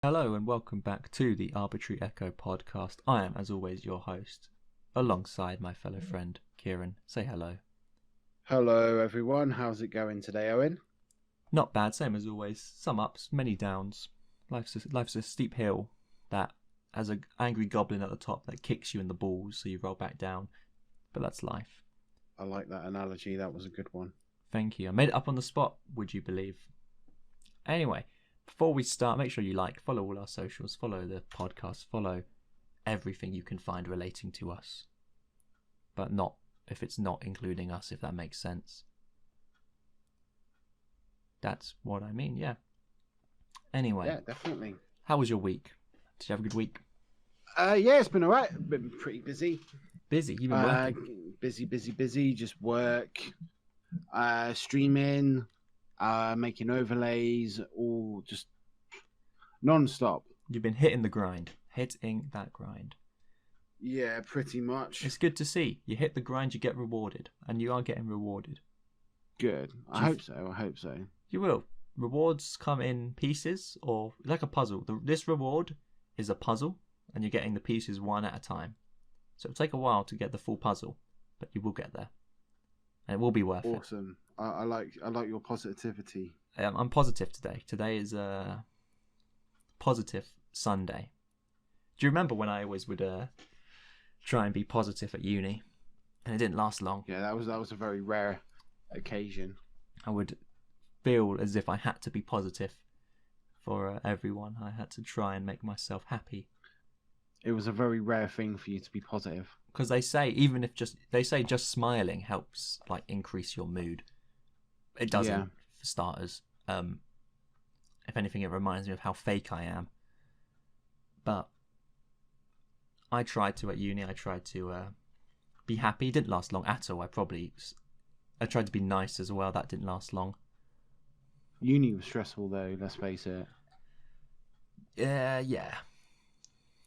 Hello and welcome back to the Arbitrary Echo Podcast. I am, as always, your host, alongside my fellow friend, Kieran. Say hello. Hello everyone, how's it going today, Owen? Not bad, same as always. Some ups, many downs. Life's a steep hill that has an angry goblin at the top that kicks you in the balls so you roll back down. But that's life. I like that analogy, that was a good one. Thank you. I made it up on the spot, would you believe? Anyway, before we start, make sure you follow all our socials, follow the podcast, follow everything you can find relating to us. But not if it's not including us, if that makes sense. That's what I mean, yeah. Anyway. Yeah, definitely. How was your week? Did you have a good week? Yeah, it's been alright. Been pretty busy. Busy? You've been working? Busy. Just work, streaming, making overlays, all just non-stop. You've been hitting the grind. Hitting that grind. Yeah, pretty much. It's good to see. You hit the grind, you get rewarded. And you are getting rewarded. Good. I hope so. You will. Rewards come in pieces, or like a puzzle. This reward is a puzzle, and you're getting the pieces one at a time. So it'll take a while to get the full puzzle, but you will get there. And it will be worth it. Awesome. I like your positivity. I'm positive today. Today is a positive Sunday. Do you remember when I always would try and be positive at uni, and it didn't last long? Yeah, that was a very rare occasion. I would feel as if I had to be positive for everyone. I had to try and make myself happy. It was a very rare thing for you to be positive. Because they say just smiling helps increase your mood. It doesn't, for starters. If anything, it reminds me of how fake I am. But I tried to at uni. I tried to be happy. It didn't last long at all. I tried to be nice as well. That didn't last long. Uni was stressful though, let's face it. Yeah.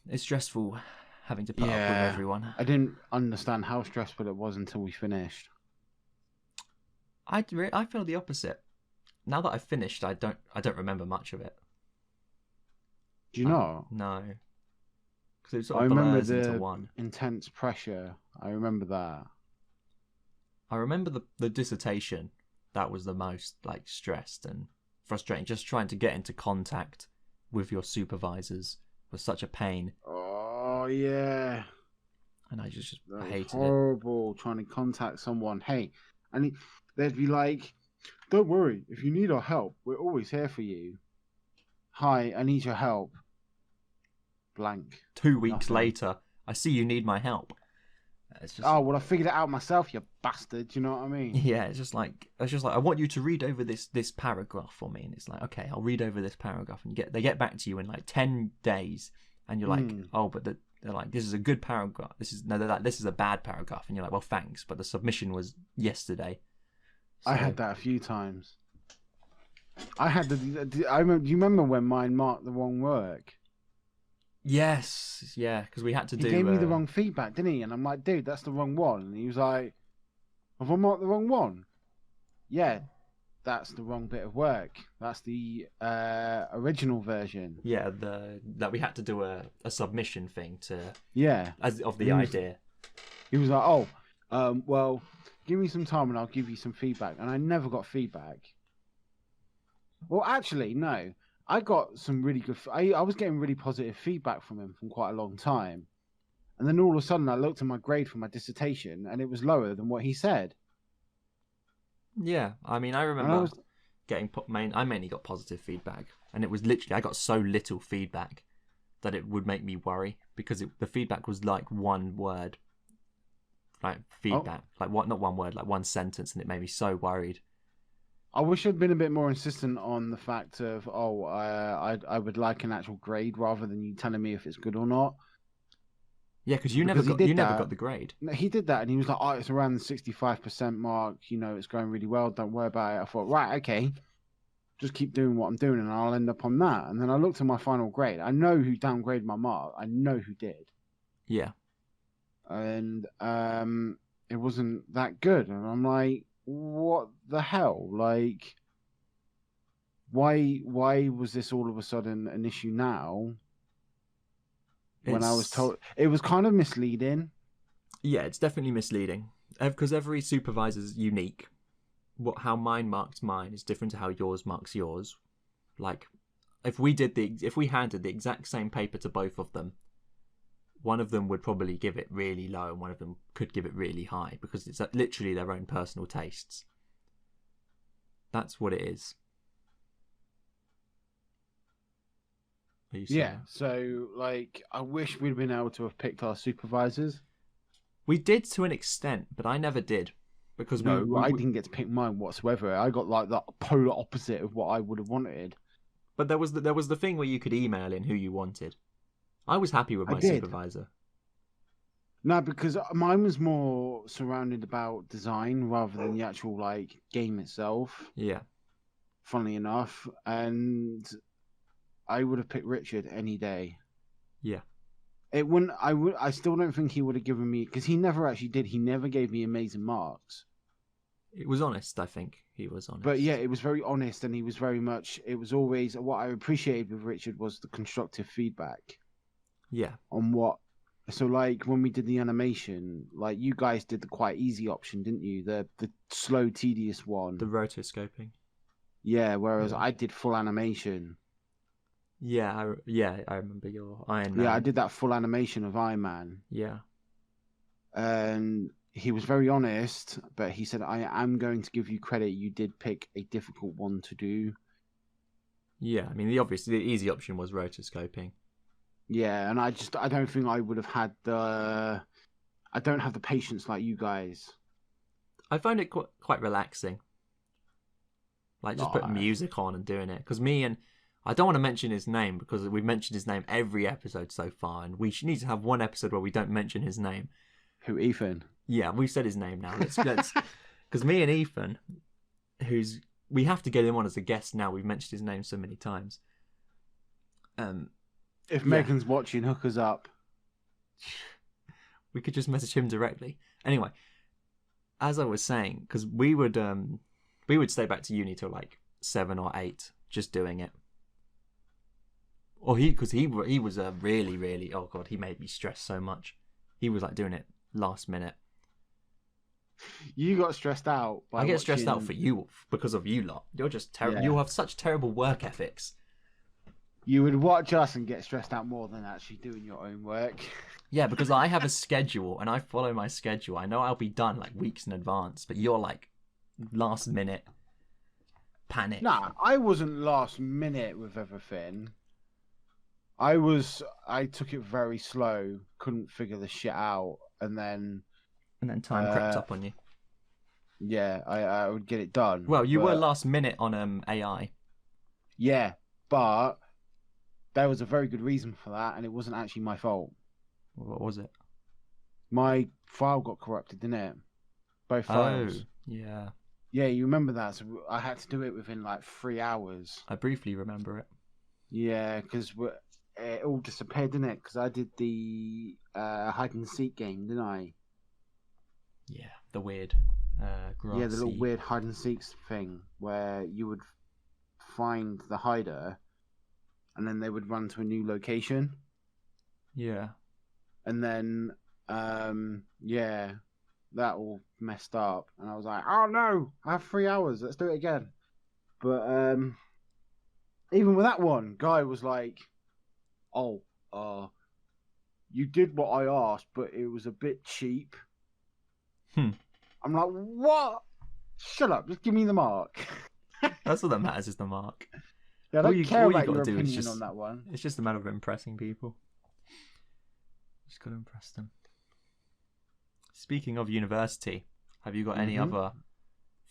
It's stressful having to put up with everyone. I didn't understand how stressful it was until we finished. I feel the opposite. Now that I've finished, I don't remember much of it. Do you not? No. Because it sort of blurs into one. Intense pressure. I remember that. I remember the dissertation. That was the most stressed and frustrating. Just trying to get into contact with your supervisors was such a pain. Oh yeah. And I just hated horrible trying to contact someone. Hey, and they'd be like, "Don't worry, if you need our help, we're always here for you. Hi, I need your help." Blank. 2 weeks later, I see you need my help. It's just, oh well, I figured it out myself, you bastard. You know what I mean? Yeah, it's just like I want you to read over this paragraph for me, and it's like, okay, I'll read over this paragraph, and they get back to you in 10 days, and you're like, oh, but they're like, this is a good paragraph. This is a bad paragraph, and you're like, well, thanks, but the submission was yesterday. So, I had that a few times. I had I remember. Do you remember when mine marked the wrong work? Yes, yeah, because we had to do. He gave me the wrong feedback, didn't he? And I'm like, dude, that's the wrong one. And he was like, have I marked the wrong one? Yeah, that's the wrong bit of work. That's the original version. Yeah, that we had to do a submission thing to. Yeah. Of the idea. He was like, oh, well, give me some time and I'll give you some feedback. And I never got feedback. Well, actually, no. I got some really good... I was getting really positive feedback from him for quite a long time. And then all of a sudden I looked at my grade for my dissertation and it was lower than what he said. Yeah, I mean, I remember I mainly got positive feedback. And it was literally... I got so little feedback that it would make me worry. Because the feedback was like one word. Feedback. Oh. Not one word, like one sentence. And it made me so worried. I wish I'd been a bit more insistent on the fact of, I would like an actual grade rather than you telling me if it's good or not. Yeah, because you never got the grade. No, he did that, and he was like, oh, it's around the 65% mark, it's going really well, don't worry about it. I thought, right, okay, just keep doing what I'm doing, and I'll end up on that. And then I looked at my final grade. I know who downgraded my mark. I know who did. Yeah. And it wasn't that good. And I'm like, what the hell? why was this all of a sudden an issue now? When I was told, it was kind of misleading. Yeah, it's definitely misleading because every supervisor is unique. How mine marks mine is different to how yours marks yours. Like, if we handed the exact same paper to both of them, one of them would probably give it really low and one of them could give it really high because it's literally their own personal tastes. That's what it is. Yeah, so, like, I wish we'd been able to have picked our supervisors. We did to an extent, but I never did. Because I didn't get to pick mine whatsoever. I got, like, the polar opposite of what I would have wanted. But there was the thing where you could email in who you wanted. I was happy with my supervisor. No, because mine was more surrounded about design rather than the actual, like, game itself. Yeah. Funnily enough. And I would have picked Richard any day. Yeah. It wouldn't. I still don't think he would have given me, because he never actually did. He never gave me amazing marks. It was honest. I think he was honest. But yeah, it was very honest, and he was very much. It was always what I appreciated with Richard was the constructive feedback. Yeah. On what. So like when we did the animation, like you guys did the quite easy option, didn't you? The slow, tedious one. The rotoscoping. Yeah. Whereas I did full animation. Yeah, I remember your Iron Man. Yeah, I did that full animation of Iron Man. Yeah. And he was very honest, but he said, I am going to give you credit. You did pick a difficult one to do. Yeah, I mean, the easy option was rotoscoping. Yeah, and I don't think I would have had I don't have the patience like you guys. I find it quite relaxing. Like, just putting music on and doing it. Because I don't want to mention his name because we've mentioned his name every episode so far, and we need to have one episode where we don't mention his name. Who, Ethan? Yeah, we've said his name now. Let's because me and Ethan, we have to get him on as a guest now. We've mentioned his name so many times. If Megan's watching, hook us up. We could just message him directly. Anyway, as I was saying, because we would stay back to uni till like 7 or 8, just doing it. Or he was really, really, oh god, he made me stress so much. He was like doing it last minute. You got stressed out. I get stressed out for you because of you lot. You're just terrible. Yeah. You have such terrible work ethics. You would watch us and get stressed out more than actually doing your own work. Yeah, because I have a schedule and I follow my schedule. I know I'll be done like weeks in advance, but you're like last minute panic. Nah, I wasn't last minute with everything. I took it very slow, couldn't figure the shit out, and then time crept up on you. Yeah, I would get it done. Well, you were last minute on AI. Yeah, but there was a very good reason for that, and it wasn't actually my fault. What was it? My file got corrupted, didn't it? Both files. Oh, yeah. Yeah, you remember that? So I had to do it within like 3 hours. I briefly remember it. Yeah, because it all disappeared, didn't it? Because I did the hide and seek game, didn't I? Yeah, the weird grassy... Yeah, the little weird hide and seek thing where you would find the hider and then they would run to a new location. Yeah. And then, yeah, that all messed up. And I was like, oh no, I have 3 hours. Let's do it again. But even with that one, guy was like, oh, you did what I asked, but it was a bit cheap. I'm like, what? Shut up, just give me the mark. That's all that matters is the mark. Yeah, I don't care about your opinion on that one. It's just a matter of impressing people. Just got to impress them. Speaking of university, have you got any other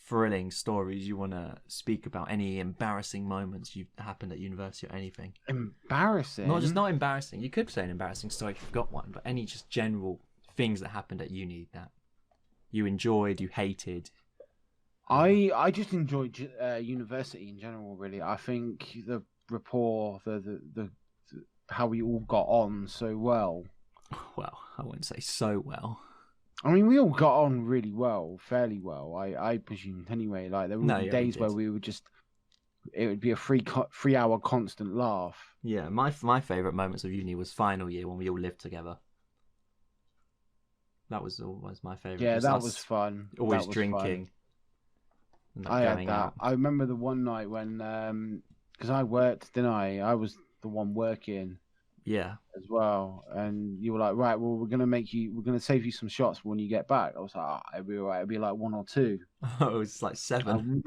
thrilling stories you want to speak about? Any embarrassing moments you've happened at university or anything? Embarrassing? Not embarrassing. You could say an embarrassing story if you've got one, but any just general things that happened at uni that you enjoyed, you hated. I just enjoyed university in general. Really, I think the rapport, the how we all got on so well. Well, I wouldn't say so well. I mean, we all got on really well, fairly well. I presumed anyway. Like there were days where we would just it would be a 3 hour constant laugh. Yeah, my favourite moments of uni was final year when we all lived together. That was always my favourite. Yeah, that was fun. Always drinking. And I had that. Out. I remember the one night when, because I worked, didn't I? I was the one working. Yeah. As well, and you were like, right, well, we're gonna save you some shots when you get back. I was like, it'll be all right. It'll be like 1 or 2. Oh, it was like 7.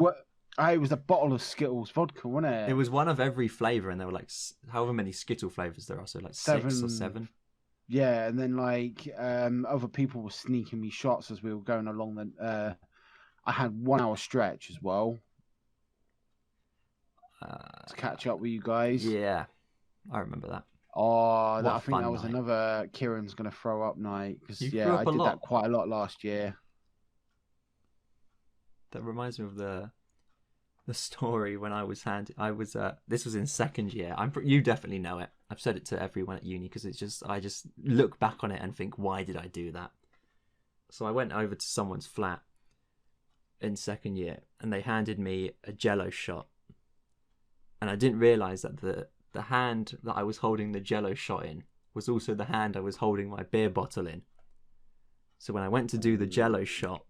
It was a bottle of Skittles vodka, wasn't it? It was one of every flavour, and there were like however many Skittle flavours there are, so like 6 or 7. Yeah, and then like other people were sneaking me shots as we were going along. I had 1 hour stretch as well to catch up with you guys. Yeah, I remember that. Oh, I think that was another Kieran's gonna throw up night because I did that quite a lot last year. That reminds me of the story when I was this was in 2nd year. You definitely know it. I've said it to everyone at uni because I just look back on it and think, why did I do that? So I went over to someone's flat in 2nd year and they handed me a Jello shot, and I didn't realise that the hand that I was holding the Jello shot in was also the hand I was holding my beer bottle in. So when I went to do the Jello shot,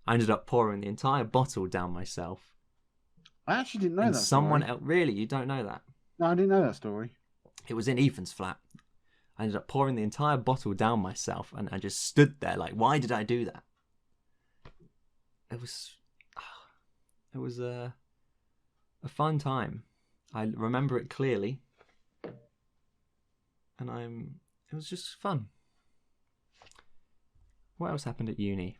I ended up pouring the entire bottle down myself. I actually didn't know that. Someone else, really? You don't know that? No, I didn't know that story. It was in Ethan's flat. I ended up pouring the entire bottle down myself, and I just stood there like, why did I do that? It was a fun time. I remember it clearly. And it was just fun. What else happened at uni?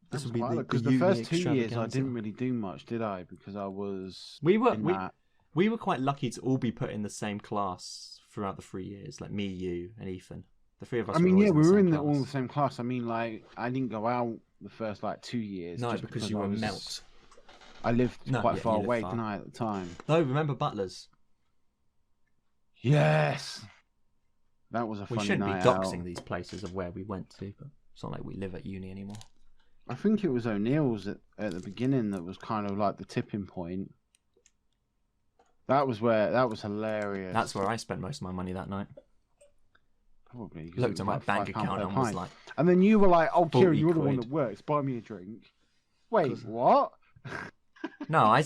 This would be because the first 2 years I didn't really do much, did I? Because I was we were quite lucky to all be put in the same class throughout the 3 years, like me, you, and Ethan. The 3 of us. We were in all the same class. I mean, like I didn't go out the first 2 years. No, because you were melt. I lived quite far away, didn't I, at the time? No, remember Butlers? Yes, that was a funny night. We shouldn't be doxing these places of where we went to, but it's not like we live at uni anymore. I think it was O'Neill's at the beginning that was kind of like the tipping point. That was hilarious. That's where I spent most of my money that night. Probably. Looked at my bank account and was like... And then you were like, oh, Kieran, you're the one that works. Buy me a drink. Wait, what? No, I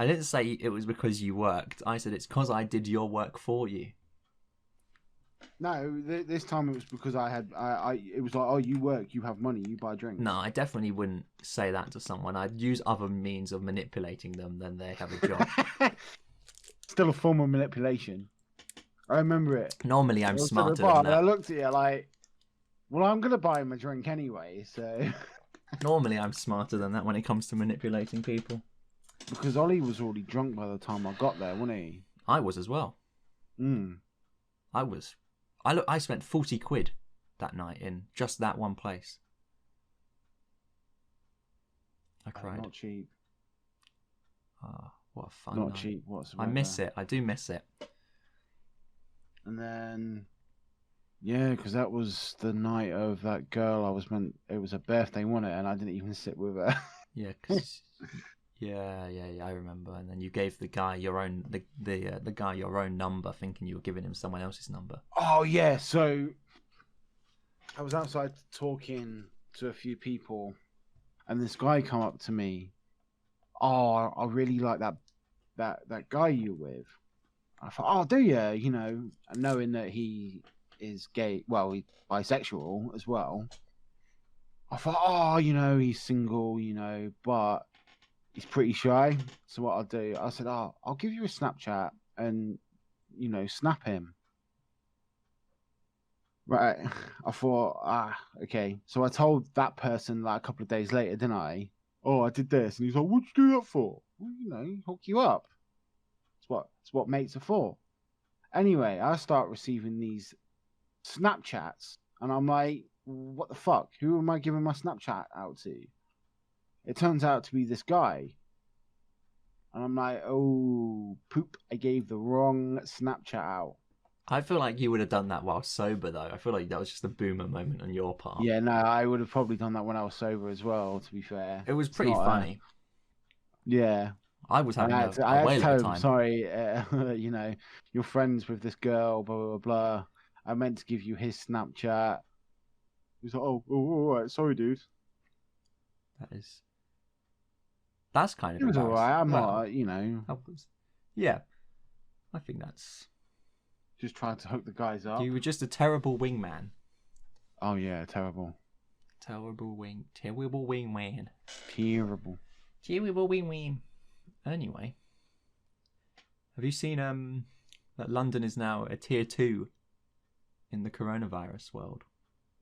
didn't say it was because you worked. I said it's because I did your work for you. No, this time it was because it was like, oh, you work, you have money, you buy drinks. No, I definitely wouldn't say that to someone. I'd use other means of manipulating them than they have a job. Still a form of manipulation. I remember it. Normally I'm smarter than that. I looked at you like, well, I'm going to buy him a drink anyway, so... Normally I'm smarter than that when it comes to manipulating people. Because Ollie was already drunk by the time I got there, wasn't he? I was as well. I was. I spent 40 quid that night in just that one place. I cried. Not cheap. Oh, what a fun night. Not cheap whatsoever. I miss it. I do miss it. And then... Yeah, because that was the night of that girl it was her birthday, wasn't it? And I didn't even sit with her. Yeah, because... Yeah, I remember. And then you gave the guy your own the guy your own number, thinking you were giving him someone else's number. Oh yeah, so I was outside talking to a few people, and this guy come up to me. Oh, I really like that guy you with. I thought, oh, do you? You know, knowing that he is gay, well, he's bisexual as well. I thought, oh, you know, he's single, you know, but he's pretty shy. So what I'll do, I said, oh, I'll give you a Snapchat and, you know, snap him. Right. I thought, okay. So I told that person like a couple of days later, didn't I? Oh, I did this. And he's like, what'd you do that for? Well, you know, hook you up. It's what mates are for. Anyway, I start receiving these Snapchats and I'm like, what the fuck? Who am I giving my Snapchat out to? It turns out to be this guy. And I'm like, oh, poop. I gave the wrong Snapchat out. I feel like you would have done that while sober, though. I feel like that was just a boomer moment on your part. Yeah, no, I would have probably done that when I was sober as well, to be fair. It was pretty funny. Yeah. I was having I a had way to better tell him, time. sorry, you're friends with this girl, blah, blah, blah. I meant to give you his Snapchat. He's like, oh, all right, sorry, dude. That's kind of It was all embarrassing. right. I'm Well, not, yeah, I think that's... just trying to hook the guys up. You were just a terrible wingman. Oh, yeah, terrible. Terrible wingman. Terrible. Terrible wingman. Anyway, have you seen that London is now a tier 2 in the coronavirus world?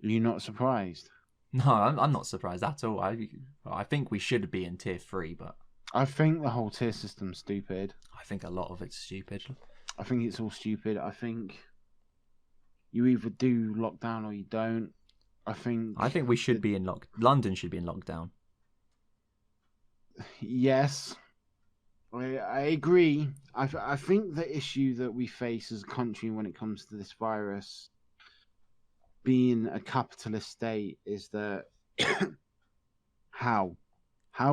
Are you not surprised? No, I'm not surprised at all. I think we should be in tier 3, but I think the whole tier system's stupid. I think a lot of it's stupid. I think it's all stupid. I think you either do lockdown or you don't. I think we should be in London should be in lockdown. Yes, I agree. I think the issue that we face as a country when it comes to this virus being a capitalist state is that how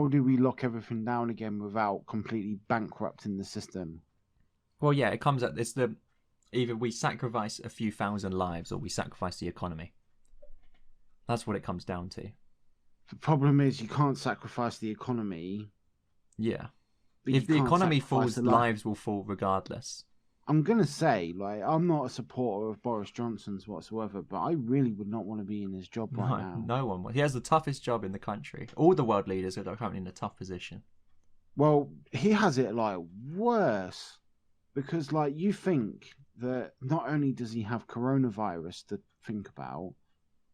do we lock everything down again without completely bankrupting the system? Well, yeah, it comes at either we sacrifice a few thousand lives or we sacrifice the economy. That's what it comes down to. The problem is you can't sacrifice the economy. Yeah. If the economy falls, lives will fall regardless. I'm going to say, I'm not a supporter of Boris Johnson's whatsoever, but I really would not want to be in his job right now. No one will. He has the toughest job in the country. All the world leaders are currently in a tough position. Well, he has it, worse. Because, you think that not only does he have coronavirus to think about,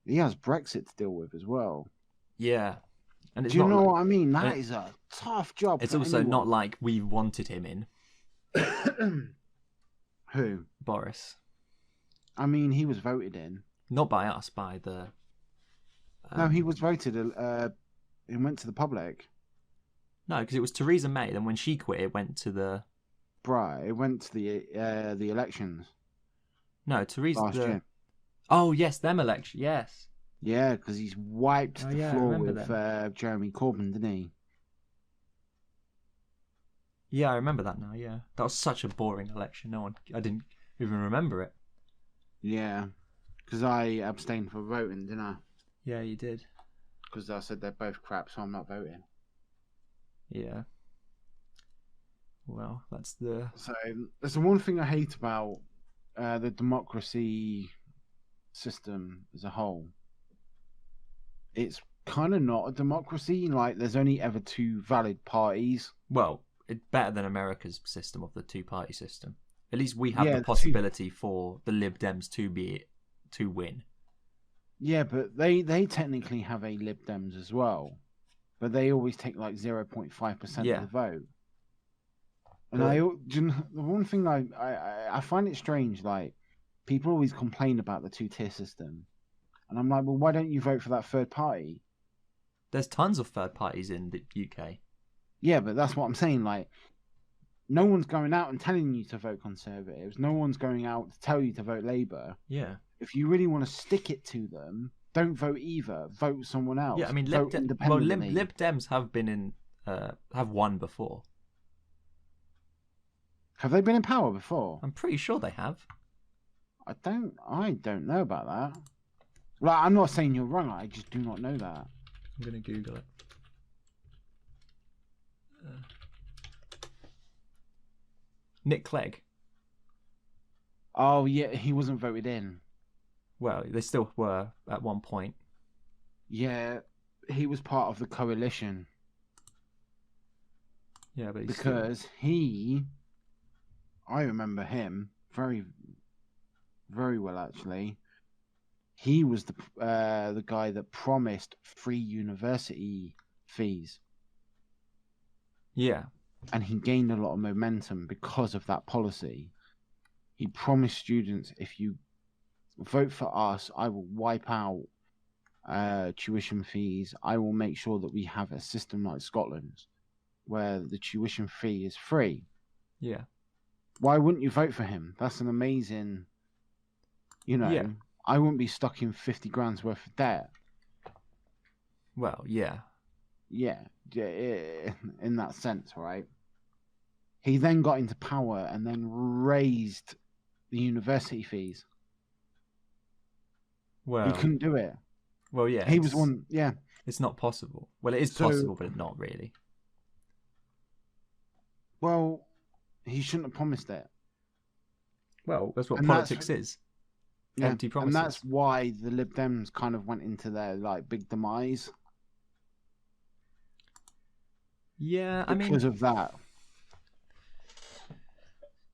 he has Brexit to deal with as well. Yeah. And do you know what I mean? That is a tough job. It's also not like we wanted him in. Who? Boris. I mean, he was voted in. Not by us, by the... No, he was voted. It went to the public. No, because it was Theresa May. Then when she quit, it went to the... Right, it went to the elections. No, Theresa... Last year. Oh, yes, them elections, yes. Yeah, because he's wiped the floor with Jeremy Corbyn, didn't he? Yeah, I remember that now, yeah. That was such a boring election. I didn't even remember it. Yeah, because I abstained from voting, didn't I? Yeah, you did. Because I said they're both crap, so I'm not voting. Yeah. Well, that's the... So, that's the one thing I hate about the democracy system as a whole. It's kind of not a democracy. There's only ever two valid parties. Well, it's better than America's system of the two-party system. At least we have the possibility for the Lib Dems to win. Yeah, but they technically have a Lib Dems as well, but they always take 0.5% of the vote. And the one thing I find it strange, people always complain about the two-tier system, and I'm like, well, why don't you vote for that third party? There's tons of third parties in the UK. Yeah, but that's what I'm saying. No one's going out and telling you to vote Conservatives. No one's going out to tell you to vote Labour. Yeah. If you really want to stick it to them, don't vote either. Vote someone else. Yeah, I mean, Lib Dems have been in, have won before. Have they been in power before? I'm pretty sure they have. I don't know about that. I'm not saying you're wrong. I just do not know that. I'm gonna Google it. Nick Clegg. Oh yeah, he wasn't voted in. Well, they still were at one point. Yeah, he was part of the coalition. Yeah, but because I remember him very, very well actually. He was the guy that promised free university fees. Yeah. And he gained a lot of momentum because of that policy. He promised students, if you vote for us, I will wipe out tuition fees. I will make sure that we have a system like Scotland's, where the tuition fee is free. Yeah. Why wouldn't you vote for him? That's an amazing, yeah. I wouldn't be stuck in 50 grand's worth of debt. Well, yeah. Yeah, in that sense, right? He then got into power and then raised the university fees. Well, he couldn't do it. Well, yeah. He was one. Yeah. It's not possible. Well, it is possible, but not really. Well, he shouldn't have promised it. Well, that's what politics is. Yeah, empty promises. And that's why the Lib Dems kind of went into their like big demise. Yeah, I mean, because of that.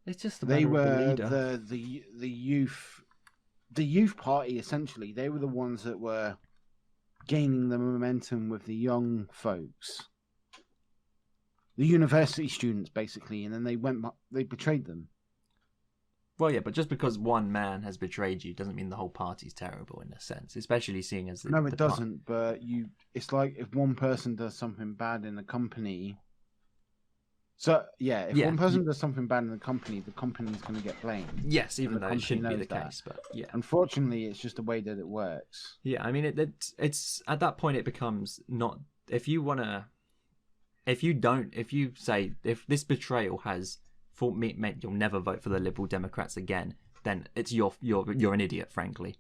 It's just they were the youth party essentially. They were the ones that were gaining the momentum with the young folks, the university students basically, and then they betrayed them. Well, yeah, but just because one man has betrayed you doesn't mean the whole party's terrible in a sense, especially seeing as no, it doesn't. But it's like if one person does something bad in a company. So yeah, if one person does something bad in the company's going to get blamed. Yes, even though it shouldn't be the case, but yeah. Unfortunately, it's just the way that it works. Yeah, I mean, it's at that point it becomes not if you say if this betrayal has meant you'll never vote for the Liberal Democrats again, then it's you're an idiot, frankly.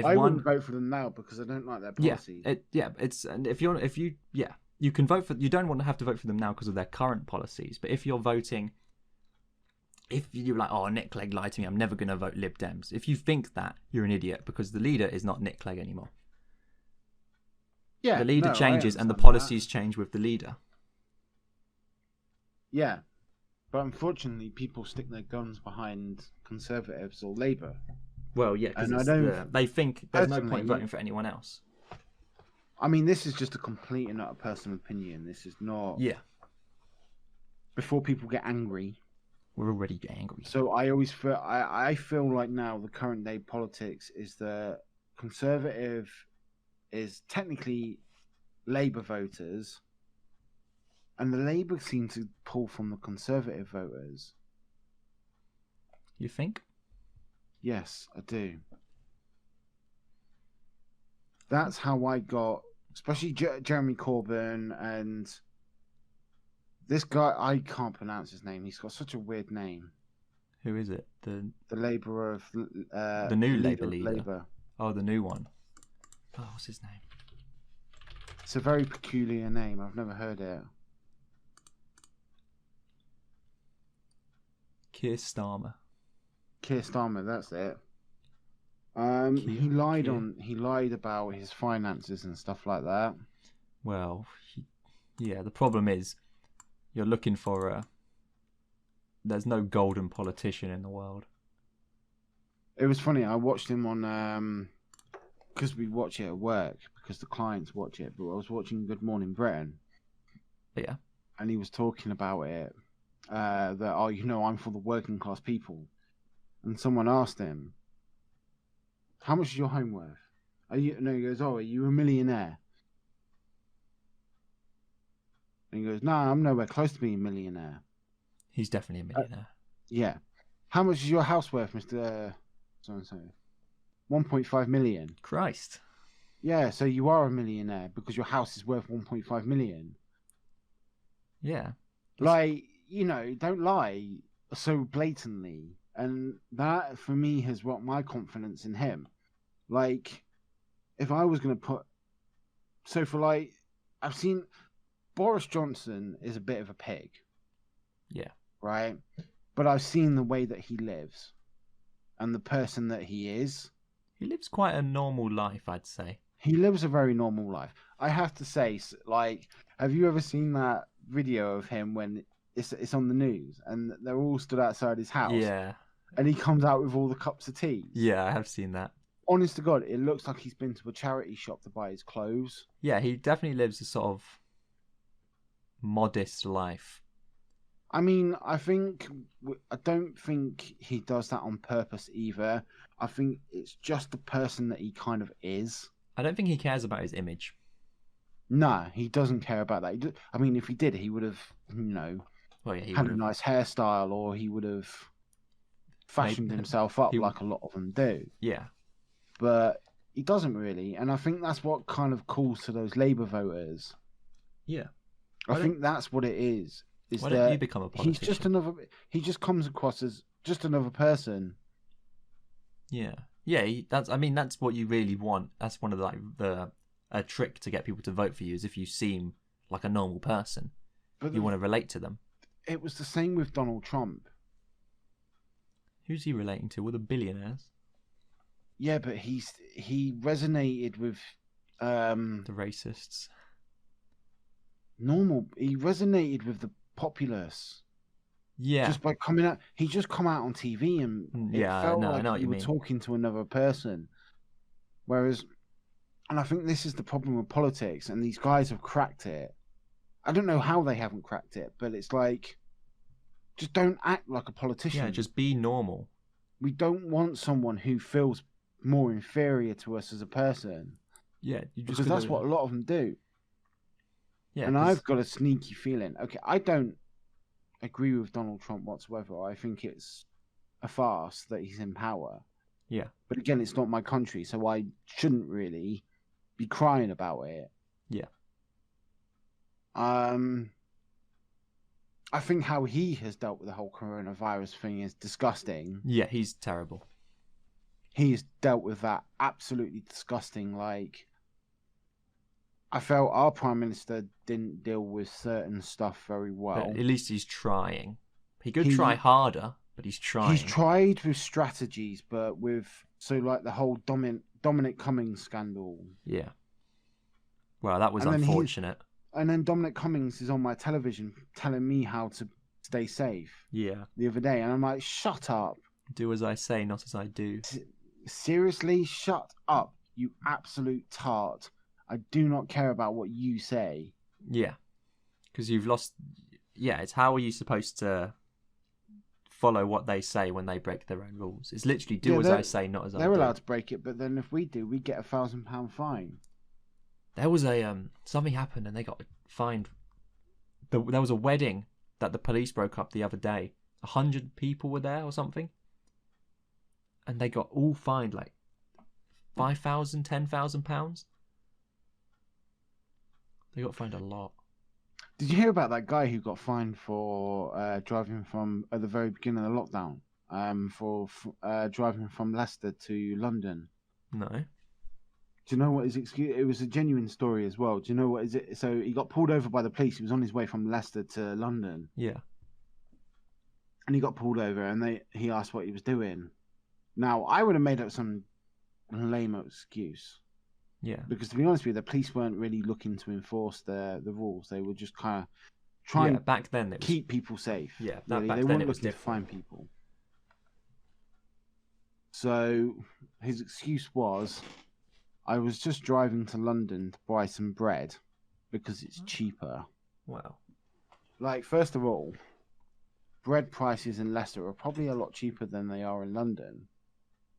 I wouldn't vote for them now because I don't like their policies. You can vote for. You don't want to have to vote for them now because of their current policies. But if you're voting, if you're like, oh, Nick Clegg lied to me, I'm never going to vote Lib Dems. If you think that, you're an idiot because the leader is not Nick Clegg anymore. Yeah, the leader changes and the policies change with the leader. Yeah, but unfortunately, people stick their guns behind Conservatives or Labour. Well, yeah, because they think there's no point voting for anyone else. I mean, this is just a complete and utter personal opinion. This is not... Yeah. Before people get angry... We're already angry. So I always feel... I feel like now the current day politics is the Conservative is technically Labour voters, and the Labour seem to pull from the Conservative voters. You think? Yes, I do. That's how I got... Especially Jeremy Corbyn and this guy, I can't pronounce his name. He's got such a weird name. Who is it? The Labour of... the new Labour leader. Labour. Oh, the new one. Oh, what's his name? It's a very peculiar name. I've never heard it. Keir Starmer. Keir Starmer, that's it. He lied about his finances and stuff like that. Well, the problem is you're looking for there's no golden politician in the world. It was funny, I watched him on because we watch it at work because the clients watch it, but I was watching Good Morning Britain. Yeah. And he was talking about it that I'm for the working class people. And someone asked him, how much is your home worth? He goes, are you a millionaire? And he goes, no, I'm nowhere close to being a millionaire. He's definitely a millionaire. Yeah. How much is your house worth, Mr. So-and-so? 1.5 million. Christ. Yeah, so you are a millionaire because your house is worth 1.5 million. Yeah. Don't lie so blatantly. And that, for me, has brought my confidence in him. Like, if I was going to put... So I've seen... Boris Johnson is a bit of a pig. Yeah. Right? But I've seen the way that he lives. And the person that he is. He lives quite a normal life, I'd say. He lives a very normal life. I have to say, have you ever seen that video of him when it's on the news and they're all stood outside his house? Yeah. And he comes out with all the cups of tea. Yeah, I have seen that. Honest to God, it looks like he's been to a charity shop to buy his clothes. Yeah, he definitely lives a sort of modest life. I mean, I don't think he does that on purpose either. I think it's just the person that he kind of is. I don't think he cares about his image. No, he doesn't care about that. I mean, if he did, he would have, had a nice hairstyle, or he would have fashioned himself up like a lot of them do. Yeah. But he doesn't really, and I think that's what kind of calls to those Labour voters. Yeah. I think that's what it is. is Why that don't you become a politician? he just comes across as just another person. Yeah, yeah. That's what you really want. That's one of a trick to get people to vote for you is if you seem like a normal person, But you want to relate to them. It was the same with Donald Trump. Who's he relating to? All the billionaires? Yeah, but he resonated with The racists. He resonated with the populace. Yeah. Just by coming out, he just come out on TV and it felt like you were talking to another person. Whereas, and I think this is the problem with politics, and these guys have cracked it. I don't know how they haven't cracked it, but it's like, just don't act like a politician. Yeah, just be normal. We don't want someone who feels more inferior to us as a person. Yeah, because that's what a lot of them do. Yeah, and I've got a sneaky feeling. Okay, I don't agree with Donald Trump whatsoever. I think it's a farce that he's in power. Yeah. But again, it's not my country, so I shouldn't really be crying about it. Yeah. I think how he has dealt with the whole coronavirus thing is disgusting. Yeah, he's terrible. He's dealt with that absolutely disgusting. Like, I felt our Prime Minister didn't deal with certain stuff very well. But at least he's trying. He could try harder, but he's trying. He's tried with strategies, but like the whole Dominic Cummings scandal. Yeah. Well, that was unfortunate. And then Dominic Cummings is on my television telling me how to stay safe. Yeah. The other day, and I'm like, shut up. Do as I say, not as I do. Seriously, shut up, you absolute tart. I do not care about what you say. Yeah. Because you've lost... Yeah, it's how are you supposed to follow what they say when they break their own rules? It's literally do as I say, not as I do. They're allowed to break it, but then if we do, we get £1,000 fine. There was something happened and they got fined. There was a wedding that the police broke up the other day. 100 people were there or something. And they got all fined like £5,000, £10,000. They got fined a lot. Did you hear about that guy who got fined for driving from at the very beginning of the lockdown? For driving from Leicester to London. No. Do you know what his excuse? It was a genuine story as well. Do you know what is it? So he got pulled over by the police. He was on his way from Leicester to London. Yeah. And he got pulled over, and he asked what he was doing. Now I would have made up some lame excuse. Yeah. Because to be honest with you, the police weren't really looking to enforce the rules. They were just kind of trying to back then keep people safe. Yeah. Really. Back they then weren't it was looking to find people. So his excuse was, I was just driving to London to buy some bread because it's cheaper. Wow. Like, first of all, bread prices in Leicester are probably a lot cheaper than they are in London.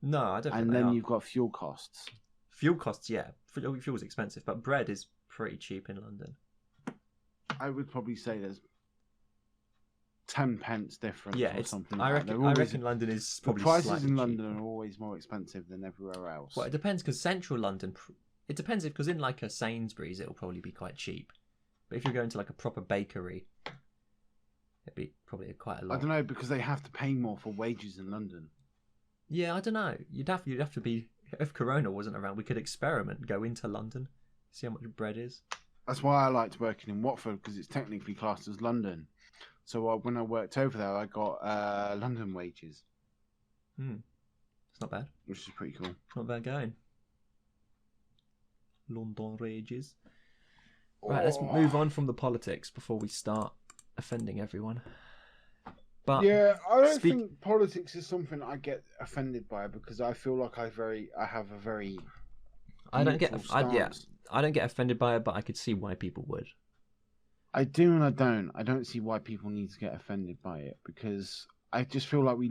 No, I don't think And they then are. you've got fuel costs. Fuel costs, yeah. Fuel's expensive, but bread is pretty cheap in London. I would probably say there's 10 pence difference or something. I reckon London is probably the prices slightly in London cheaper. are always more expensive than everywhere else. Well, it depends because central London. It depends because in like a Sainsbury's, it'll probably be quite cheap. But if you're going to like a proper bakery, it'd be probably quite a lot. I don't know because they have to pay more for wages in London. Yeah, I don't know. You'd have to be. If Corona wasn't around, we could experiment, go into London, see how much bread is. That's why I liked working in Watford because it's technically classed as London. So when I worked over there, I got London wages. It's not bad. Which is pretty cool. Not bad going. London wages. Right, let's move on from the politics before we start offending everyone. But yeah, I don't think politics is something I get offended by because I feel like I have a very. I don't get offended by it, but I could see why people would. I do and I don't. I don't see why people need to get offended by it because I just feel like we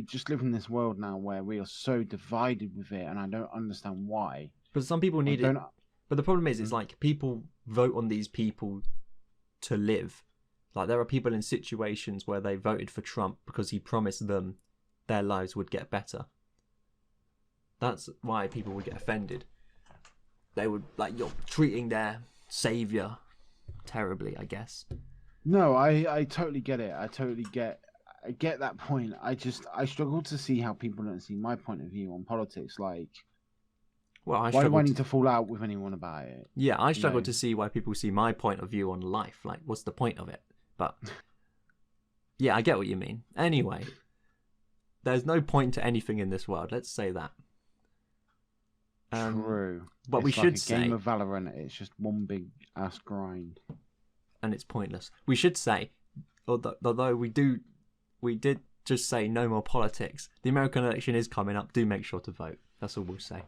just live in this world now where we are so divided with it, and I don't understand why. But some people need it. But the problem is like people vote on these people to live. Like there are people in situations where they voted for Trump because he promised them their lives would get better. That's why people would get offended. They would like you're treating their savior terribly, I guess. No, I totally get it. I get that point. I struggle to see how people don't see my point of view on politics. Like, Well, I why do I struggle need to fall out with anyone about it? Yeah, I struggle No. to see why people see my point of view on life. Like, what's the point of it? But yeah, I get what you mean. Anyway, there's no point to anything in this world. Let's say that. True. But it's we like should a say, game of Valorant. It's just one big ass grind. and it's pointless. We should say, although we did just say no more politics. The American election is coming up. Do make sure to vote. That's all we'll say.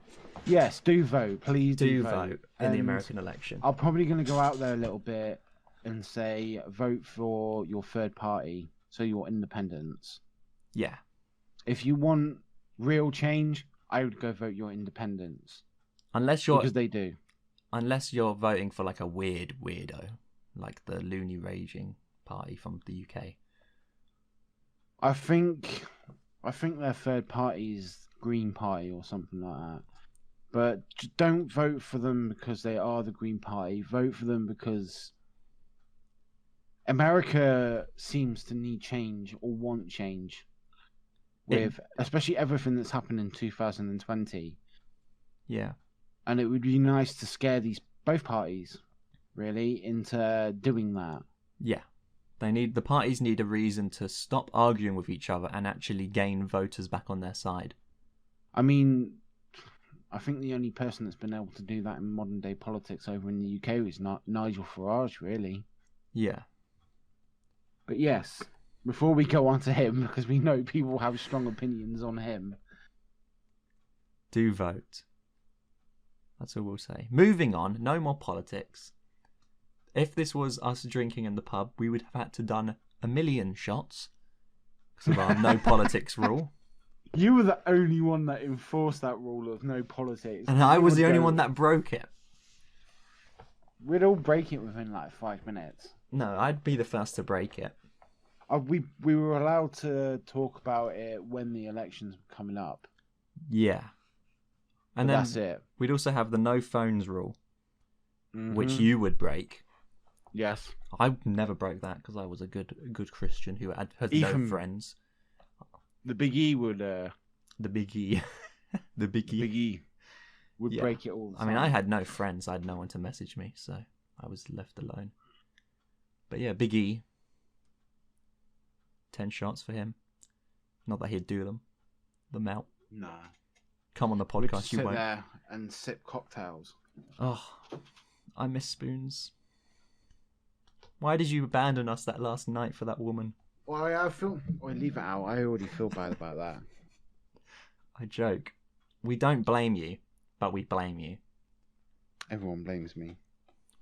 Yes, do vote. Please Do vote. vote in the American election. I'm probably going to go out there a little bit and say vote for your third party, so your independents. Yeah. If you want real change, I would go vote your independents. Because they do. Unless you're voting for like a weirdo, like the Looney Raging Party from the UK. I think their third party is Green Party or something like that. But don't vote for them because they are the Green Party. Vote for them because America seems to need change or want change. With especially everything that's happened in 2020. Yeah. And it would be nice to scare both parties, really, into doing that. Yeah. The parties need a reason to stop arguing with each other and actually gain voters back on their side. I mean, I think the only person that's been able to do that in modern day politics over in the UK is not Nigel Farage, really. Yeah. But yes, before we go on to him, because we know people have strong opinions on him. Do vote. That's all we'll say. Moving on, no more politics. If this was us drinking in the pub, we would have had to done 1,000,000 shots because of our no politics rule. You were the only one that enforced that rule of no politics. And I was the only one that broke it. We'd all break it within like 5 minutes. No, I'd be the first to break it. We were allowed to talk about it when the elections were coming up. Yeah. And then that's it. We'd also have the no phones rule, which you would break. Yes. I never broke that because I was a good Christian who had no friends. The Big E would... The Big E. The Big E. Big E would break it all the time. I mean, I had no friends. I had no one to message me, so I was left alone. But yeah, Big E. 10 shots for him. Not that he'd do them out. Nah. Come on the podcast, you sit won't. There and sip cocktails. Oh, I miss spoons. Why did you abandon us that last night for that woman? Well, I feel... Well, leave it out. I already feel bad about that. I joke. We don't blame you, but we blame you. Everyone blames me.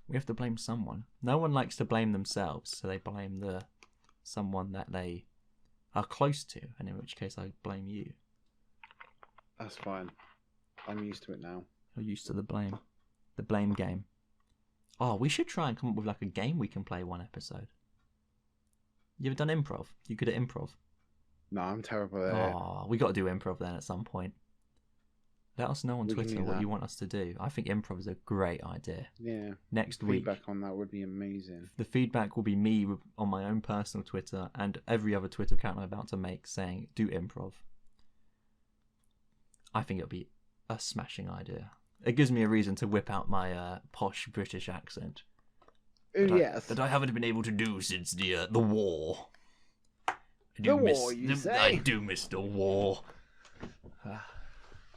We have to blame someone. No one likes to blame themselves, so they blame someone that they are close to, and in which case I blame you. That's fine. I'm used to it now. You're used to the blame game. Oh, we should try and come up with like a game we can play one episode. You ever done improv? You good at improv? No, I'm terrible at it. Oh, we got to do improv then at some point. Let us know on Twitter what you want us to do. I think improv is a great idea. Yeah. Next week. Feedback on that would be amazing. The feedback will be me on my own personal Twitter and every other Twitter account I'm about to make saying, do improv. I think it'll be a smashing idea. It gives me a reason to whip out my posh British accent. Yes. That I haven't been able to do since the war. I do miss the war.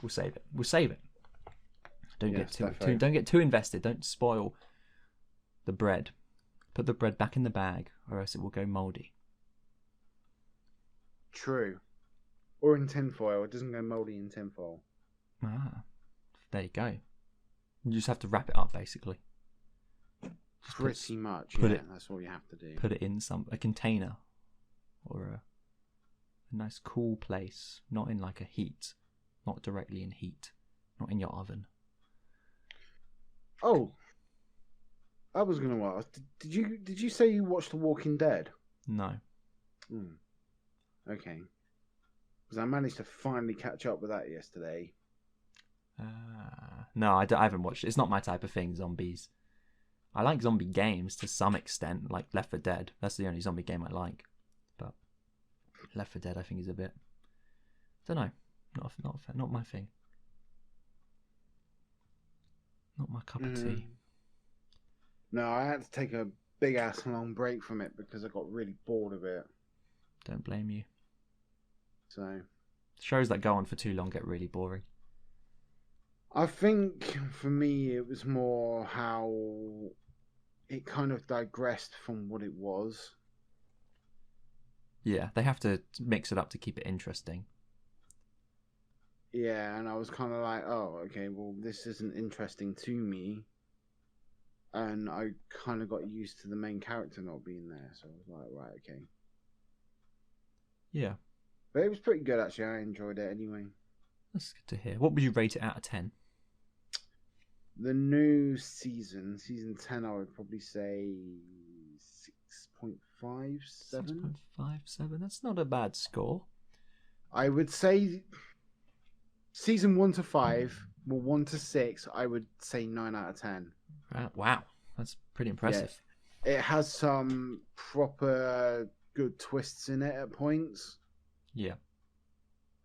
We'll save it. Don't get too invested. Don't spoil the bread. Put the bread back in the bag, or else it will go mouldy. True. Or in tinfoil. It doesn't go mouldy in tinfoil. Ah, there you go. You just have to wrap it up, basically. Pretty much. That's all you have to do. Put it in a container, or a nice cool place, not in like a heat. Not directly in heat. Not in your oven. Oh. I was going to ask. Did you say you watched The Walking Dead? No. Okay. Because I managed to finally catch up with that yesterday. No, I haven't watched it. It's not my type of thing, zombies. I like zombie games to some extent, like Left 4 Dead. That's the only zombie game I like. But Left 4 Dead, I think, is a bit. I don't know. Not my thing. Not my cup of tea. No, I had to take a big ass long break from it because I got really bored of it. Don't blame you. So shows that go on for too long get really boring. I think for me it was more how it kind of digressed from what it was. Yeah, they have to mix it up to keep it interesting. Yeah, and I was kind of like, oh, okay, well, this isn't interesting to me. And I kind of got used to the main character not being there, so I was like, right, okay. Yeah. But it was pretty good, actually. I enjoyed it anyway. That's good to hear. What would you rate it out of 10? The new season 10, I would probably say 6.57. 6.57? That's not a bad score. I would say season 1 to 5, well, 1 to 6, I would say 9 out of 10. Wow, that's pretty impressive. Yeah. It has some proper good twists in it at points. Yeah.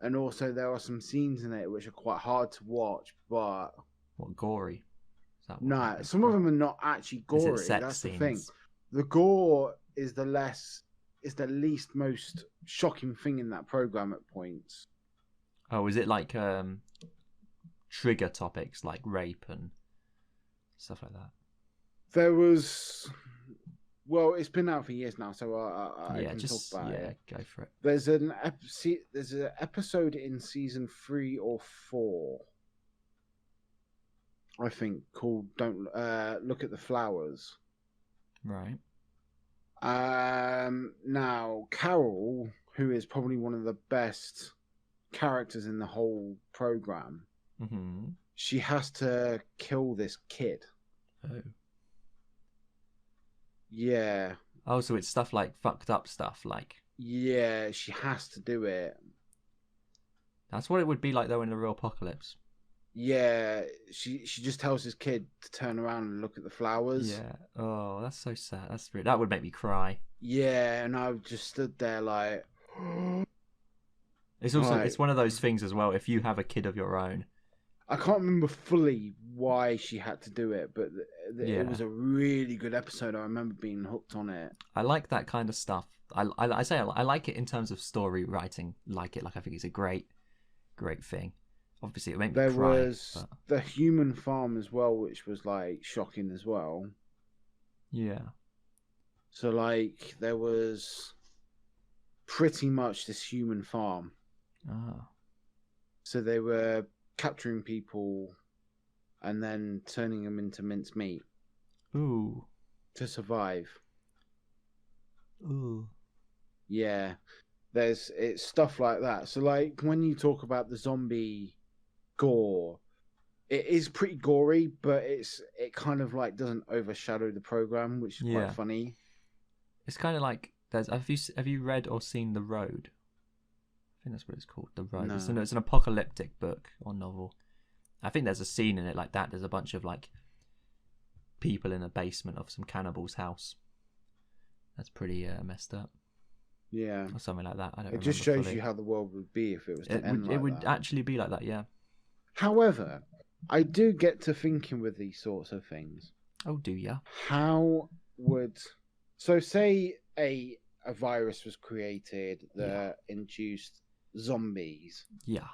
And also there are some scenes in it which are quite hard to watch, but... What, gory? No, some of them are not actually gory. That's the thing. The gore is the least most shocking thing in that program at points. Oh, is it like trigger topics like rape and stuff like that? There was... Well, it's been out for years now, so I can talk about it. Yeah, go for it. There's an episode in season 3 or 4, I think, called "Don't Look at the Flowers." Right. Now, Carol, who is probably one of the best characters in the whole program, she has to kill this kid. Oh. Yeah. Oh, so it's stuff like fucked up stuff, like... Yeah, she has to do it. That's what it would be like, though, in a real apocalypse. Yeah, she just tells this kid to turn around and look at the flowers. Yeah. Oh, that's so sad. That would make me cry. Yeah, and I just stood there like... It's also it's one of those things as well, if you have a kid of your own. I can't remember fully why she had to do it, but it was a really good episode. I remember being hooked on it. I like that kind of stuff. I like it in terms of story writing. I think it's a great thing. Obviously, it made me cry. There was the human farm as well, which was like shocking as well. Yeah. So like there was pretty much this human farm. Ah. So they were capturing people and then turning them into mincemeat. Ooh. To survive. Ooh. Yeah. It's stuff like that. So like when you talk about the zombie gore, it is pretty gory, but it kind of like doesn't overshadow the program, which is quite funny. It's kind of like have you read or seen The Road? I think that's what it's called, The Road. No. It's an apocalyptic book or novel. I think there's a scene in it like that. There's a bunch of like people in a basement of some cannibal's house. That's pretty messed up. Yeah. Or something like that. I don't. It just shows you how the world would be if it was to end like that. It would actually be like that, yeah. However, I do get to thinking with these sorts of things. Oh, do ya? So say a virus was created that induced zombies. Yeah.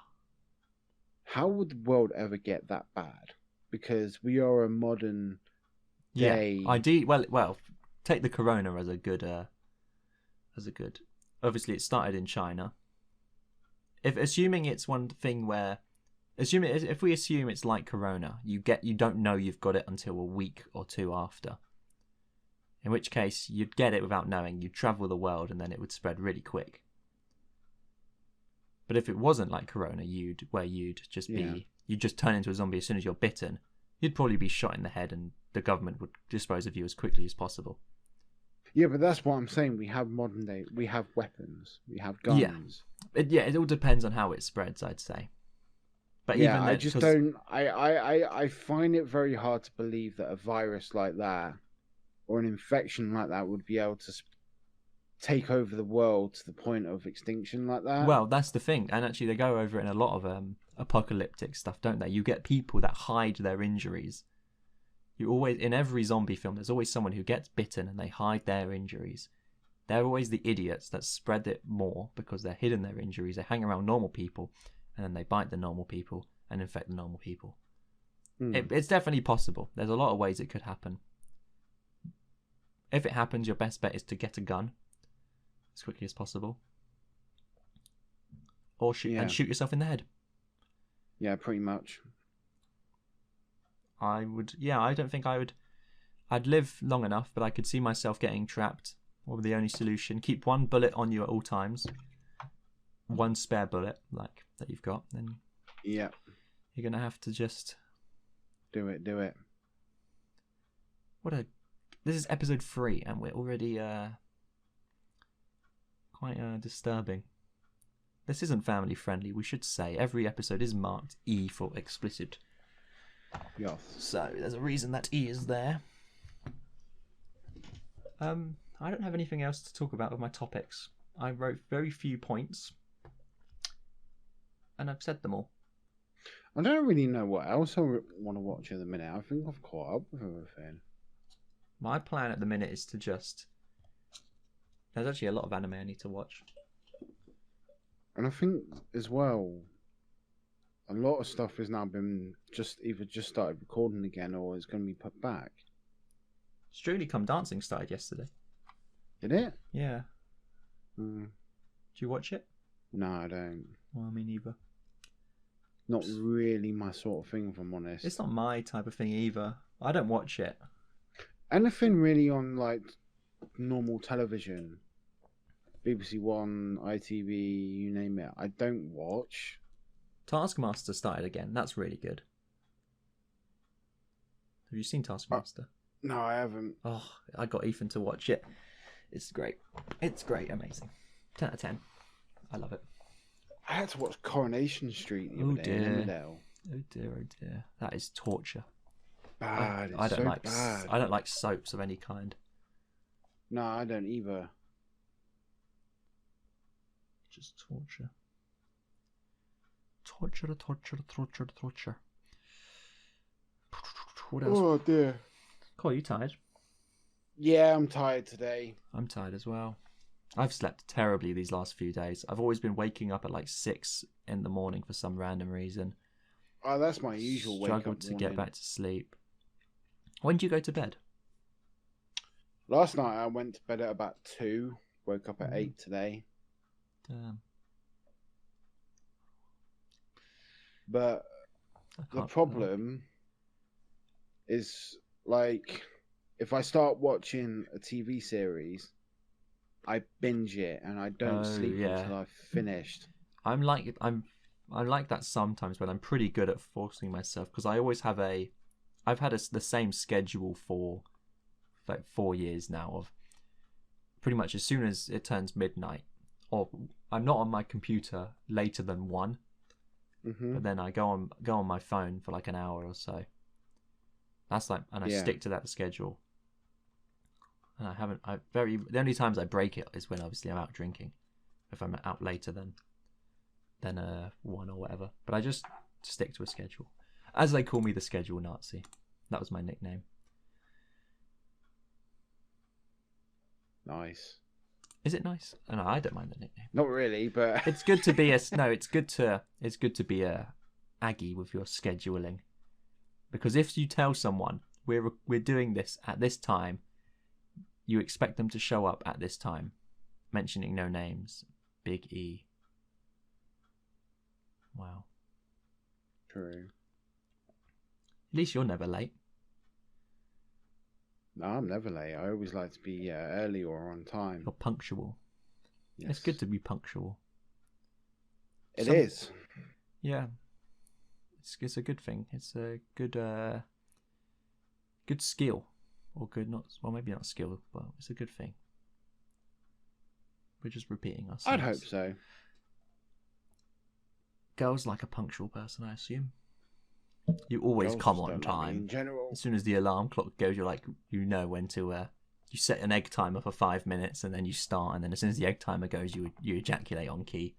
How would the world ever get that bad? Because we are a modern day. Well, take the corona as a good. Obviously, it started in China. Assuming it's one thing where, if we assume it's like corona, you don't know you've got it until a week or two after. In which case, you'd get it without knowing. You'd travel the world, and then it would spread really quick. But if it wasn't like corona, you'd just turn into a zombie as soon as you're bitten. You'd probably be shot in the head, and the government would dispose of you as quickly as possible. Yeah, but that's what I'm saying. We have modern day. We have weapons. We have guns. It all depends on how it spreads, I'd say. But even then, I just don't. I find it very hard to believe that a virus like that or an infection like that would be able to take over the world to the point of extinction like that. Well, that's the thing, and actually they go over it in a lot of apocalyptic stuff, don't they? You get people that hide their injuries. You always, in every zombie film, there's always someone who gets bitten and they hide their injuries. They're always the idiots that spread it more because they're hidden their injuries. They hang around normal people and then they bite the normal people and infect the normal people. It's definitely possible. There's a lot of ways it could happen. If it happens, your best bet is to get a gun as quickly as possible, or shoot yourself in the head. Yeah, pretty much. I would. Yeah, I don't think I would. I'd live long enough, but I could see myself getting trapped. What would be the only solution? Keep one bullet on you at all times. One spare bullet, like that you've got. Then yeah, you're gonna have to just do it. This is episode 3, and we're already quite disturbing. This isn't family friendly. We should say every episode is marked E for explicit. Yes. So there's a reason that E is there. I don't have anything else to talk about with my topics. I wrote very few points, and I've said them all. I don't really know what else I want to watch in the minute. I think I've caught up with everything. My plan at the minute is to just... There's actually a lot of anime I need to watch. And I think, as well, a lot of stuff has now been either just started recording again or it's going to be put back. Strictly Come Dancing started yesterday. Did it? Yeah. Do you watch it? No, I don't. Well, me neither. Not really my sort of thing, if I'm honest. It's not my type of thing either. I don't watch it. Anything really on, like, normal television, BBC One, ITV, you name it, I don't watch. Taskmaster started again. That's really good. Have you seen Taskmaster? No, I haven't. Oh, I got Ethan to watch it. It's great. It's great. Amazing. 10 out of 10. I love it. I had to watch Coronation Street the other day in Emmerdale. Oh dear. That is torture. Bad. I don't like bad. I don't like soaps of any kind. No, I don't either. Just torture. Torture. What else? Oh dear. Cole, you tired? Yeah, I'm tired today. I'm tired as well. I've slept terribly these last few days. I've always been waking up at like 6 in the morning for some random reason. Oh, that's my usual wake up Struggled to get back to sleep. When do you go to bed? Last night I went to bed at about 2. Woke up at 8 today. Damn. But the problem is, like, if I start watching a TV series, I binge it and I don't sleep until I've finished. I'm like that sometimes, but I'm pretty good at forcing myself because I always have I've had the same schedule for like 4 years now of pretty much as soon as it turns midnight, or I'm not on my computer later than 1. But then I go on my phone for like an hour or so. That's like, and I stick to that schedule. And the only times I break it is when obviously I'm out drinking. If I'm out later than 1 or whatever. But I just stick to a schedule. As they call me, the schedule Nazi. That was my nickname. Nice. Is it nice? No, I don't mind the nickname. Not really, but it's good to be it's good to be a Aggie with your scheduling, because if you tell someone we're doing this at this time, you expect them to show up at this time, mentioning no names. Big E. Wow. True. At least you're never late. No, I'm never late. I always like to be early or on time. You're punctual. Yes. It's good to be punctual. It is. Yeah. It's a good thing. It's a good skill, or maybe not skill, but it's a good thing. We're just repeating ourselves. I'd hope so. Girls like a punctual person, I assume. You always Girls come just on don't like me time. in general. As soon as the alarm clock goes, you're like, you know when to you set an egg timer for 5 minutes, and then you start, and then as soon as the egg timer goes, you ejaculate on key.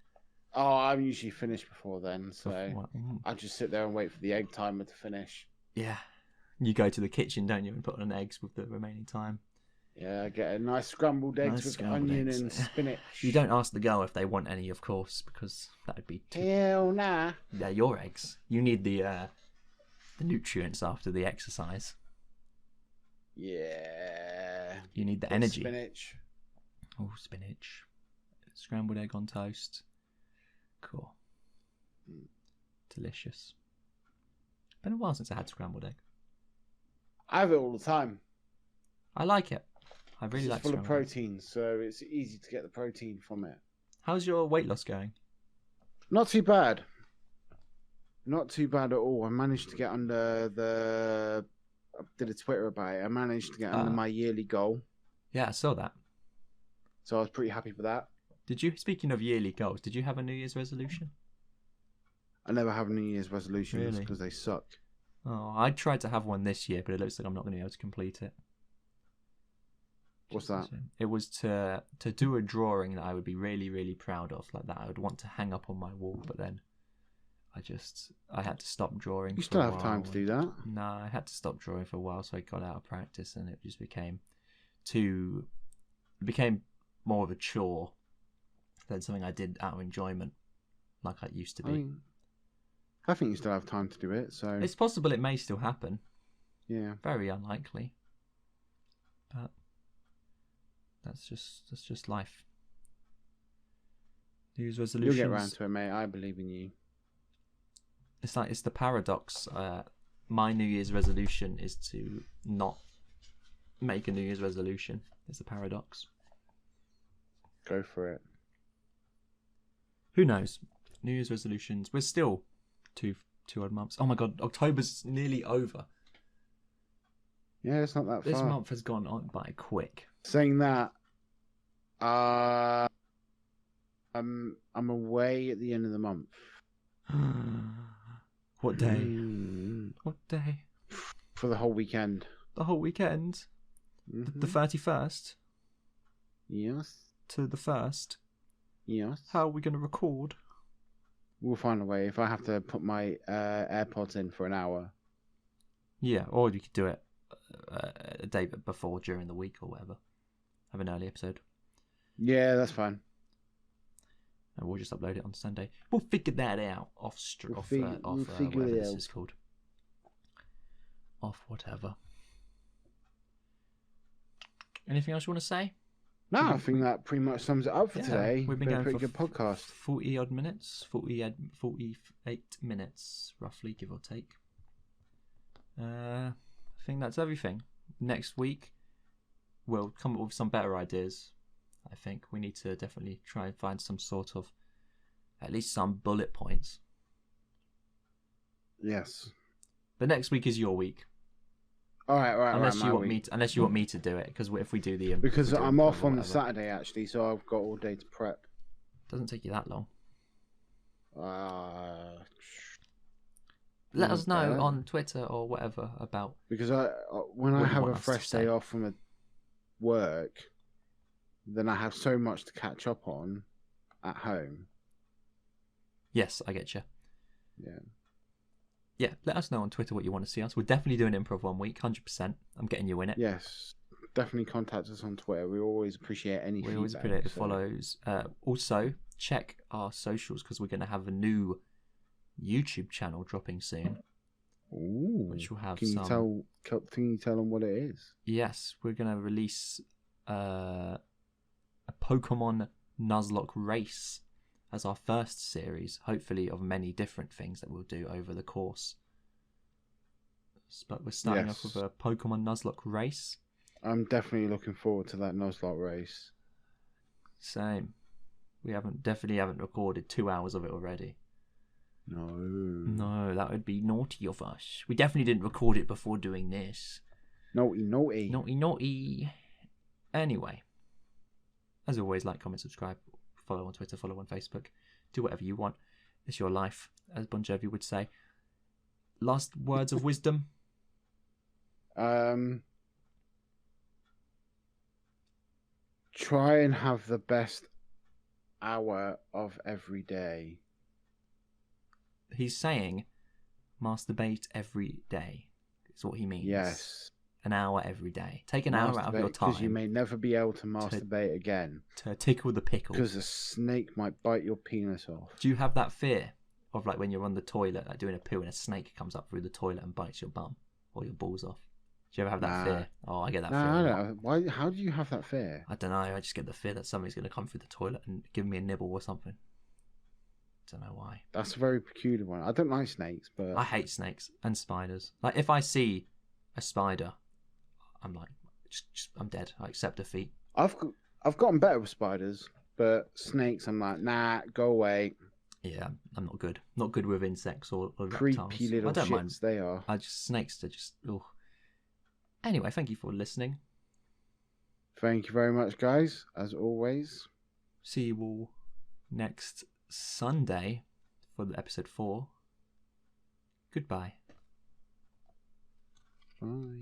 Oh, I'm usually finished before then, so I just sit there and wait for the egg timer to finish. Yeah. You go to the kitchen, don't you, and put on eggs with the remaining time. Yeah, I get a nice scrambled eggs with onion and spinach. You don't ask the girl if they want any, of course, because that would be too... Hell nah. They're your eggs. You need the nutrients after the exercise. Yeah. You need the energy. Spinach. Oh, spinach. Scrambled egg on toast. Cool. Delicious. Been a while since I had scrambled egg. I have it all the time. I like it. I really like it's full of scrambled egg. protein, so it's easy to get the protein from it. How's your weight loss going? Not too bad. Not too bad at all. I managed to get under the... I did a Twitter about it. I managed to get under my yearly goal. Yeah, I saw that. So I was pretty happy with that. Did you, speaking of yearly goals, did you have a New Year's resolution? I never have New Year's resolutions Really? because they suck. Oh, I tried to have one this year, but it looks like I'm not going to be able to complete it. What's that? It was to do a drawing that I would be really, really proud of, like that I would want to hang up on my wall, but then I had to stop drawing. You still have time to do that? No, I had to stop drawing for a while, so I got out of practice, and it just became more of a chore than something I did out of enjoyment, like I used to be. I think you still have time to do it, so... It's possible it may still happen. Yeah. Very unlikely. But that's just life. New Year's resolutions. You'll get round to it, mate. I believe in you. It's the paradox. My New Year's resolution is to not make a New Year's resolution. It's a paradox. Go for it. Who knows? New Year's resolutions. We're still two odd months. Oh my god, October's nearly over. Yeah, it's not that far. This month has gone on by quick. Saying that, I'm away at the end of the month. What day? What day? For the whole weekend. The whole weekend? Mm-hmm. The 31st? Yes. To the 1st? Yes. How are we going to record? We'll find a way. If I have to put my AirPods in for an hour. Yeah, or you could do it a day before, during the week or whatever. Have an early episode. Yeah, that's fine. And we'll just upload it on Sunday. We'll figure that out off whatever this is called. Off whatever. Anything else you want to say? No, I think that pretty much sums it up for today. We've been going a pretty for good podcast. 40 odd minutes, 48 minutes, roughly, give or take. I think that's everything. Next week, we'll come up with some better ideas. I think we need to definitely try and find some sort of, at least some bullet points. Yes. But next week is your week. All right. Unless you want me to do it, because if we do the because I'm off on the Saturday actually, so I've got all day to prep. Doesn't take you that long. Let us know on Twitter or whatever about. Because when I have a fresh day off from work, then I have so much to catch up on at home. Yes, I get you. Yeah. Yeah, let us know on Twitter what you want to see us. We're definitely doing improv one week, 100%. I'm getting you in it. Yes, definitely contact us on Twitter. We always appreciate any feedback. We always appreciate the follows. Also, check our socials, because we're going to have a new YouTube channel dropping soon. Ooh, which will have can you tell them what it is? Yes, we're going to release a Pokemon Nuzlocke race as our first series, hopefully of many different things that we'll do over the course. But we're starting off with a Pokemon Nuzlocke race. I'm definitely looking forward to that Nuzlocke race. Same. We definitely haven't recorded 2 hours of it already. No, that would be naughty of us. We definitely didn't record it before doing this. Naughty. Anyway, as always, like, comment, subscribe, follow on Twitter, follow on Facebook, do whatever you want. It's your life, as Bon Jovi would say. Last words of wisdom? Try and have the best hour of every day. He's saying masturbate every day. Is what he means. Yes. An hour every day. Take an hour out of your time. Because you may never be able to masturbate again. To tickle the pickle. Because a snake might bite your penis off. Do you have that fear of like when you're on the toilet, like doing a poo, and a snake comes up through the toilet and bites your bum or your balls off? Do you ever have that fear? Oh, I get that fear. I don't. Why? How do you have that fear? I don't know. I just get the fear that somebody's going to come through the toilet and give me a nibble or something. Don't know why. That's a very peculiar one. I don't like snakes, but I hate snakes and spiders. Like if I see a spider, I'm like, I'm dead. I accept defeat. I've gotten better with spiders, but snakes, I'm like, nah, go away. Yeah, I'm not good. Not good with insects or creepy reptiles. little I don't shits mind. They are. Snakes are just. Ugh. Anyway, thank you for listening. Thank you very much, guys. As always. See you all next Sunday for the episode 4. Goodbye. Bye.